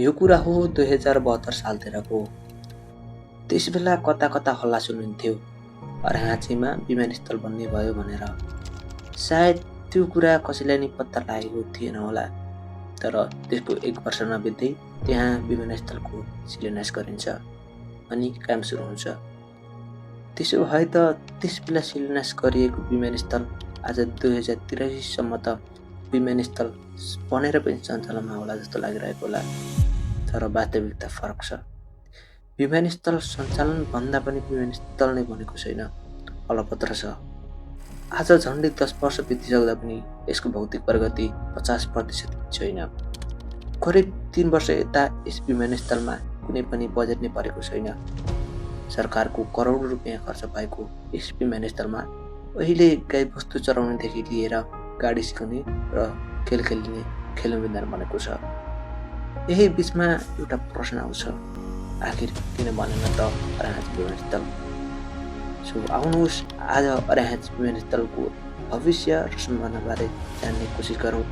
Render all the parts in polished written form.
यो कुरा हो 2072 सालतिरको। त्यसबेला कता कता हल्ला सुनिन्थ्यो अर्घाँचीमा विमानस्थल बन्ने भयो भनेर। सायद त्यो कुरा कसैलाई नि पत्ता लागेको थिएन होला। तर त्यसको 1 वर्ष नबित्दै त्यहाँ विमानस्थलको शिलान्यास गरिन्छ अनि काम सुरु हुन्छ। त्यसो भए त त्यसबेला शिलान्यास गरिएको विमानस्थल आज 2083 सम्म त विमानस्थल बनेर पनि सञ्चालनमा होला जस्तो लागिरहेको होला। तर वास्तविकता फरक छ। विमानस्थल सञ्चालन भन्दा पनि विमानस्थल नै बनेको छैन, अलपत्र छ। आज झन्डै 10 वर्ष बितिसक्दा पनि यसको भौतिक प्रगति 50% छैन। करिब 3 वर्ष यता यस विमानस्थलमा कुनै पनि बजेट नै परेको छैन। सरकारको करोडौँ रुपियाँ खर्च भएको यस विमानस्थलमा अहिले गाईबस्तु चराउनेदेखि लिएर गाडी सिकाउने र खेल खेलिने खेल मैदान बनेको छ। यही बिचमा एउटा प्रश्न आउँछ, आखिर किन बनेन त अर्घाँची विमानस्थल? सो आउनुहोस् आज अर्घाँची विमानस्थलको भविष्य र सम्भावनाबारे जान्ने कोसिस गरौँ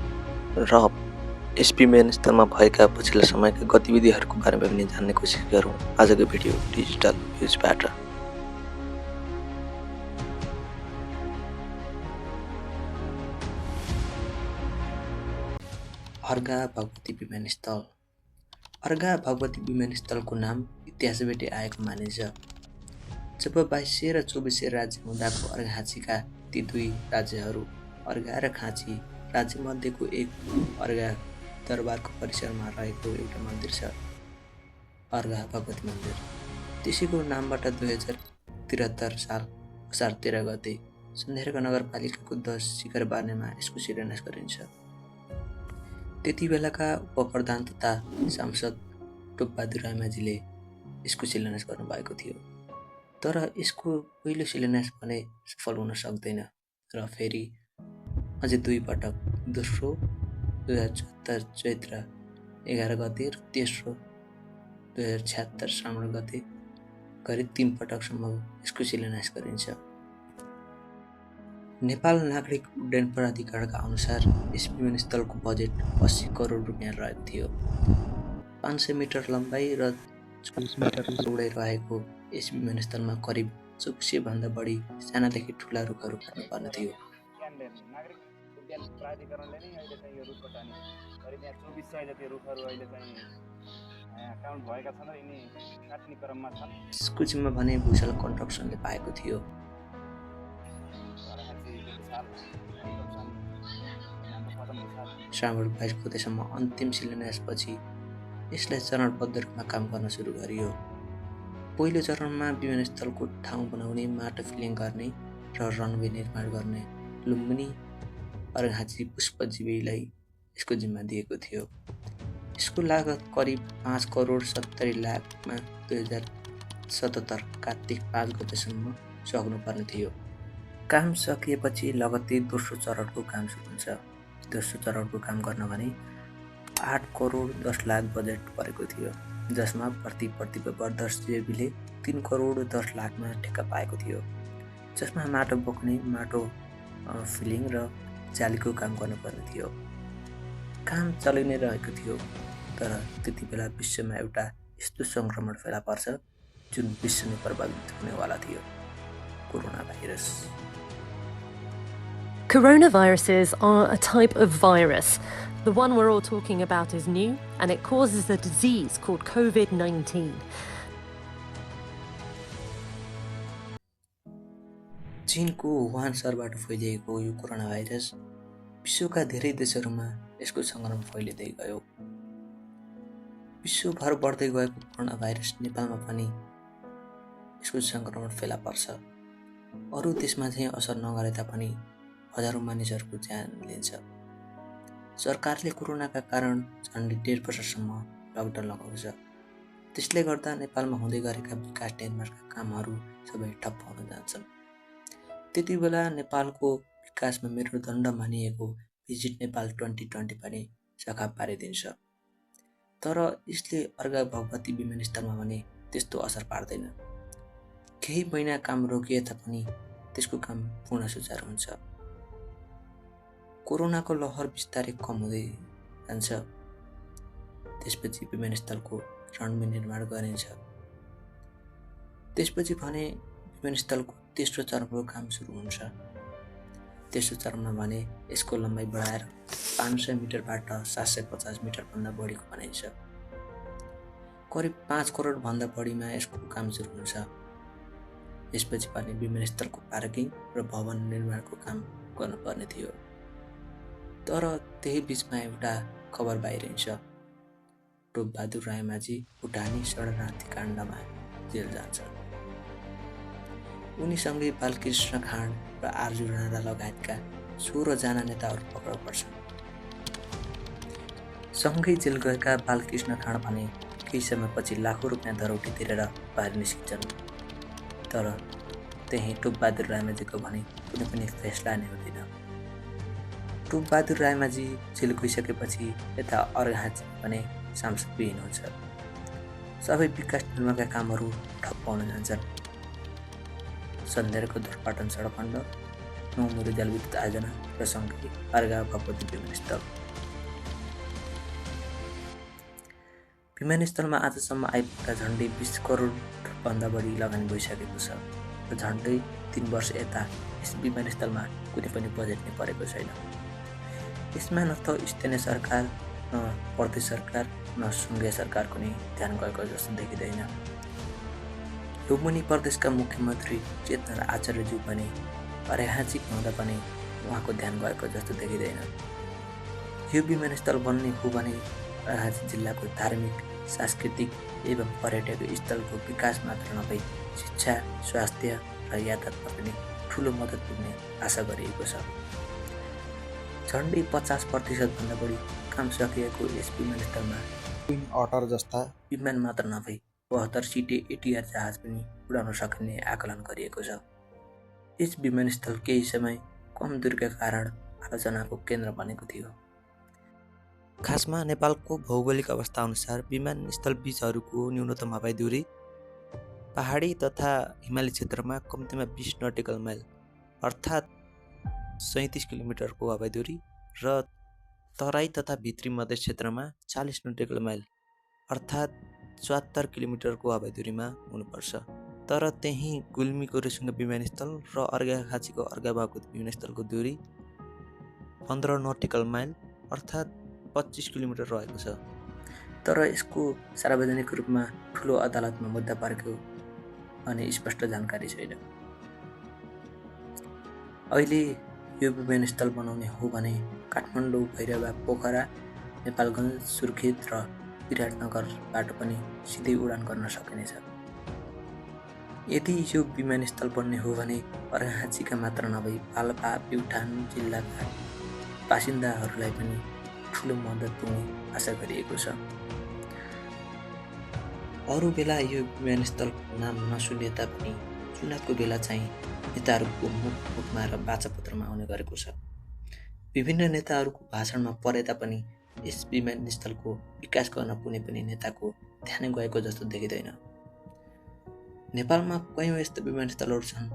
र यस विमानस्थलमा भएका पछिल्ला समयका गतिविधिहरूको बारेमा पनि जान्ने कोसिस गरौँ आजको भिडियो डिजिटल भ्युजबाट। अर्घा भगवती विमानस्थल। अर्घा भगवती विमानस्थलको नाम इतिहासबाटै आएको मानिन्छ। जब 2200 र 2400 राज्य हुँदाको अर्घाँचीका ती दुई राज्यहरू अर्घा र खाँची राज्यमध्येको एक अर्घा दरबारको परिसरमा रहेको एउटा मन्दिर छ, अर्घा भगवती मन्दिर। त्यसैको नामबाट 2073 साल असार 13 गते सन्ध्यार्का नगरपालिकाको 10 शिखर बार्नेमा यसको शिलान्यास गरिन्छ। त्यति बेलाका उपप्रधान तथा सांसद टोपबहादुर रायमाझीले यसको शिलान्यास गर्नुभएको थियो। तर यसको पहिलो शिलान्यास भने सफल हुन सक्दैन र फेरि अझै 2 पटक, दोस्रो 2074 चैत्र 11 गते र तेस्रो 2076 श्रावण गते गरी 3 पटकसम्म यसको शिलान्यास गरिन्छ। नेपाल नागरिक उड्डयन प्राधिकरणका अनुसार यस विमानस्थलको बजेट 80 करोड रुपियाँ रहेको थियो। 500 मिटर लम्बाइ र 40 मिटर चौडाइ रहेको यस विमानस्थलमा करिब 2400 भन्दा बढी सानादेखि ठुला रुखहरू काट्नुपर्ने थियो। नागरिक उड्डयन प्राधिकरणले नै अहिले चाहिँ यो रुख कटाउने करिब यहाँ 2400 जति रुखहरू अहिले चाहिँ काउन्ट भएका छन् र यिनी काट्ने क्रममा छन्। यसको जिम्मा भने भुषाल कन्स्ट्रक्सनले पाएको थियो। श्रावण 22 गतेसम्म अन्तिम शिलान्यासपछि यसलाई चरणबद्ध रूपमा काम गर्न सुरु गरियो। पहिलो चरणमा विमानस्थलको ठाउँ बनाउने, माटो फिलिङ गर्ने र रनवे निर्माण गर्ने लुम्बिनी अर्घाँची पुष्पजीवीलाई यसको जिम्मा दिएको थियो। यसको लागत करिब 5 करोड 70 लाखमा 2077 कार्तिक 5 गतेसम्म सक्नुपर्ने थियो। काम सकिएपछि लगत्तै दोस्रो चरणको काम सुरु हुन्छ। दोस्रो चरणको काम गर्न भने 8 करोड 10 लाख बजेट परेको थियो, जसमा प्रतिभा ब्रदर्स जेबीले 3 करोड 10 लाखमा ठेक्का पाएको थियो, जसमा माटो बोक्ने, माटो फिलिङ र जालीको काम गर्नुपर्ने थियो। काम चलि नै रहेको थियो। तर त्यति बेला विश्वमा एउटा यस्तो सङ्क्रमण फेला पर्छ जुन विश्व नै प्रभावित हुनेवाला थियो, corona virus. Coronaviruses are a type of virus. The one we're all talking about is new, and it causes a disease called COVID-19. चीनको वुहान सहरबाट फैलिएको यो कोरोना भाइरस विश्वका धेरै देशहरूमा यसको सङ्क्रमण फैलिँदै गयो। विश्वभर बढ्दै गएको कोरोना भाइरस नेपालमा पनि यसको सङ्क्रमण फेला पर्छ। अरू देशमा चाहिँ असर नगरे तापनि हजारौँ मानिसहरूको ज्यान लिन्छ। सरकारले कोरोनाका कारण झन्डै 1.5 वर्षसम्म लकडाउन लगाउँछ। त्यसले गर्दा नेपालमा हुँदै गरेका विकास निर्माणका कामहरू सबै ठप्प हुन जान्छन्। त्यति बेला नेपालको विकासमा मेरुदण्ड मानिएको भिजिट नेपाल 2020 पनि सखाप पारिदिन्छ। तर यसले अर्घा भगवती विमानस्थलमा भने त्यस्तो असर पार्दैन। केही महिना काम रोकिए तापनि त्यसको काम पूर्ण सुचारू हुन्छ। कोरोनाको लहर बिस्तारै कम हुँदै जान्छ। त्यसपछि विमानस्थलको रनवे निर्माण गरिन्छ। त्यसपछि भने विमानस्थलको तेस्रो चरणको काम सुरु हुन्छ। तेस्रो चरणमा भने यसको लम्बाइ बढाएर 500 मिटरबाट 750 मिटरभन्दा बढीको बनाइन्छ। करिब 5 करोडभन्दा बढीमा यसको काम सुरु हुन्छ। यसपछि भने विमानस्थलको पार्किङ र भवन निर्माणको काम गर्नुपर्ने थियो। तर त्यही बिचमा एउटा खबर बाहिरिन्छ। टोपबहादुर रायमाझी भुटानी शरणार्थी काण्डमा जेल जान्छ। उनीसँगै बालकृष्ण खाँड र आर्जु राणा लगायतका 16 जना नेताहरू पक्राउ पर्छन्। सँगै जेल गएका बालकृष्ण खाँड भने केही समयपछि लाखौँ रुपियाँ धरौटी तिरेर बाहिर निस्किन्छन्। तर त्यही टोपबहादुर रायमाझीको भने कुनै पनि फैसला नै हुँदैन। टोपबहादुर रायमाझी जेल गइसकेपछि यता अर्घाखाँची भने सांसदविहीन हुन्छ। सबै विकास निर्माणका कामहरू ठप्प हुन जान्छन्। सन्ध्यारको धुरपाटन सडक खण्ड, 9 मुरी जलविद्युत आयोजना र सँगै अर्घा भगवती विमानस्थल। विमानस्थलमा आजसम्म आइपुग्दा झन्डै 20 करोडभन्दा बढी लगानी भइसकेको छ र झन्डै 3 वर्ष यता यस विमानस्थलमा कुनै पनि बजेट नै परेको छैन। यसमा न त स्थानीय सरकार, न प्रदेश सरकार, न सङ्घीय सरकारको नै ध्यान गएको जस्तो देखिँदैन। लुम्बिनी प्रदेशका मुख्यमन्त्री चेतन आचार्यज्यू पनि अर्घाखाँचीको हुँदा पनि उहाँको ध्यान गएको जस्तो देखिँदैन। यो विमानस्थल बन्ने हो भने अर्घाखाँची जिल्लाको धार्मिक, सांस्कृतिक एवं पर्यटकीय स्थलको विकास मात्र नभई शिक्षा, स्वास्थ्य र यातायातमा पनि ठुलो मद्दत पुग्ने आशा गरिएको छ। झन्डै 50% भन्दा बढी काम सकिएको यस विमानस्थलमा ट्विन अटर जस्ता विमान मात्र नभई 72 सिटे एटिआर जहाज पनि उडाउन सकिने आकलन गरिएको छ। यस विमानस्थल केही समय कम दूरीका कारण आलोचनाको केन्द्र बनेको थियो। खासमा नेपालको भौगोलिक अवस्था अनुसार विमानस्थल बीचहरूको न्यूनतम हवाई दूरी पहाडी तथा हिमाली क्षेत्रमा कम्तीमा 20 नटिकल माइल अर्थात् 37 किलोमिटरको हवाई दूरी र तराई तथा भित्री मधेस क्षेत्रमा 40 नटिकल माइल अर्थात् 74 किलोमिटरको हवाई दूरीमा हुनुपर्छ। तर त्यही गुल्मीको रेसुङ्गा विमानस्थल र अर्घाखाँचीको अर्घा भगवती विमानस्थलको दूरी 15 नटिकल माइल अर्थात् 25 किलोमिटर रहेको छ। तर यसको सार्वजनिक रूपमा ठुलो अदालतमा मुद्दा परेको भने स्पष्ट जानकारी छैन। अहिले यो विमानस्थल बनाउने हो भने काठमाडौँ, भैरवा, पोखरा, नेपालगञ्ज, सुर्खेत र विराटनगरबाट पनि सिधै उडान गर्न सकिनेछ। यदि यो विमानस्थल बन्ने हो भने अर्घाखाँचीका मात्र नभई पाल्पा, प्युठान जिल्लाका बासिन्दाहरूलाई पनि ठुलो मद्दत पुग्ने आशा गरिएको छ। अरू बेला यो विमानस्थलको नाम नसुनिए तापनि चुनावको बेला चाहिँ नेताहरूको मुखमा र बाचापत्रमा आउने गरेको छ। विभिन्न नेताहरूको भाषणमा परे तापनि यस विमानस्थलको विकास गर्न कुनै पनि नेताको ध्यान गएको जस्तो देखिँदैन। नेपालमा कयौँ यस्ता विमानस्थलहरू छन्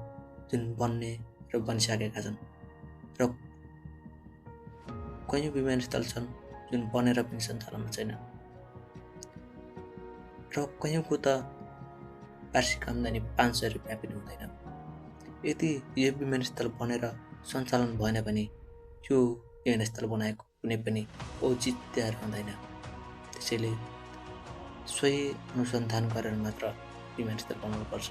जुन बन्ने र बनिसकेका छन् र कयौँ विमानस्थल छन् जुन बनेर पनि सञ्चालनमा छैन र कयौँको त वार्षिक आम्दानी 500 रुपियाँ पनि हुँदैन। यदि यो विमानस्थल बनेर सञ्चालन भएन भने यो विमानस्थल बनाएको कुनै पनि औचित्य रहँदैन। त्यसैले सोही अनुसन्धान गरेर मात्र विमानस्थल बनाउनुपर्छ।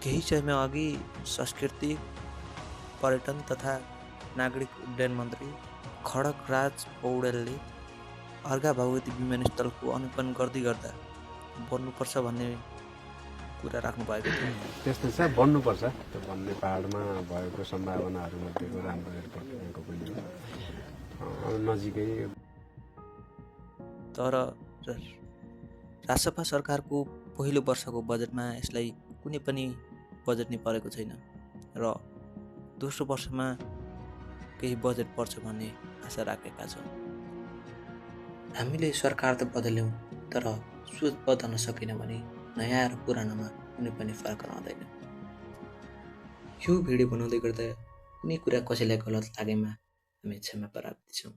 केही समय अघि संस्कृति, पर्यटन तथा नागरिक उड्डयन मन्त्री खड्गराज पौडेलले अर्घा भगवती विमानस्थलको अनुकरण गर्दै गर्दा बन्नुपर्छ भन्ने कुरा राख्नु भएको थियो। त्यस्तै छ, बन्नुपर्छ। त्यो भन्ने पहाडमा भएको सम्भावनाहरू मध्येको राम्रो एयरपोर्ट यहाँको पनि हो, नजिकै। तर राजसभा सरकारको पहिलो वर्षको बजेटमा यसलाई कुनै पनि बजेट नै परेको छैन र दोस्रो वर्षमा केही बजेट पर्छ भन्ने आशा राखेका छौँ। हामीले सरकार त बदल्यौँ, तर सोच बदल्न सकेन भने नयाँ र पुरानोमा कुनै पनि फरक रहँदैन। यो भिडियो बनाउँदै गर्दा कुनै कुरा कसैलाई गलत लागेमा हामी क्षमा प्रार्थी छौँ।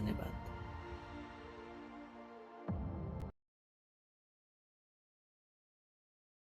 धन्यवाद।